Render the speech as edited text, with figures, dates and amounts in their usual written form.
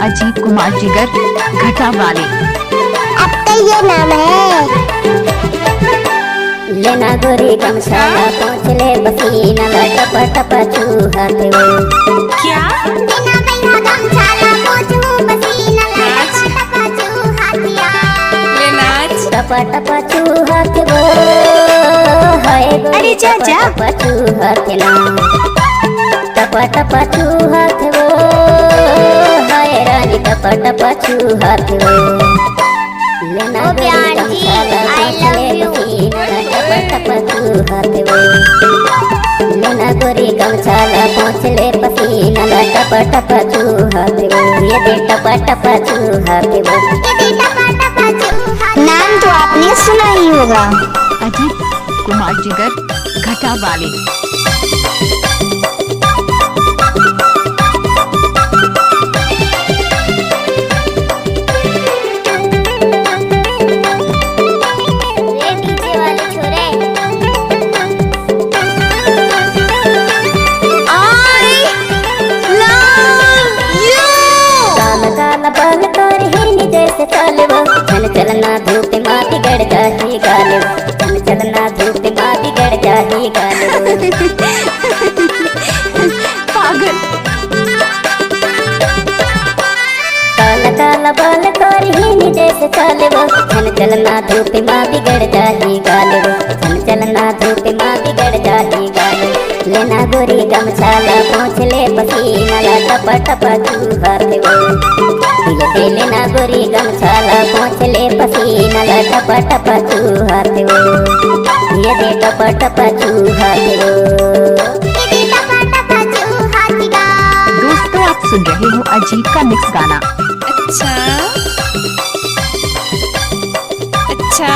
अजीत कुमार जिगर घटा वाले। अब तो ये नाम है। लेना गोरी गमछाला पहुँच ले पसीना टप टप चूहत वो। क्या बिना बिना गमछाला पहुँचूं पसीना टप टप चूहतिया। ले नाच। टप टप चूहत वो हाय गोरी अरे जा जा। टप चूहत ना टप टप चूहत वो हाय रानी टप टप चूहत वो। लेना ओ प्यार जी, I love you। टप चूहत वो। लेना गोरी गमछाला पहुँच ले पसीना टप टप चूहत वो। ये दे टप टप चूहत वो। नाम तो आपने सुना ही होगा। अजीत कुमार जिगर घटा वाले। ये डीजे वाले छोरे। काला काला बाल तोर हिरनी जैसे चालवो। चल चलना धूप माँ बिगड़ जाही गालवो। चल चलना धूप माँ बिगड़ जाही गालवो। पागल। काला काला बाल तोर हिरनी जैसे चालवो। चल चलना धूप माँ बिगड़ जाही गालवो। चल चलना धूप माँ बिगड़ जाही गालवो। लेना गोरी गमछाला पहुँच ले पसीना टप टप चूहत वो। ये लेना गोरी गमछाला पहुँच ले पसीना टप टप चूहत वो। ये दे टप टप चूहत वो। दोस्तों आप सुन रहे हो अजीत का मिक्स गाना। अच्छा अच्छा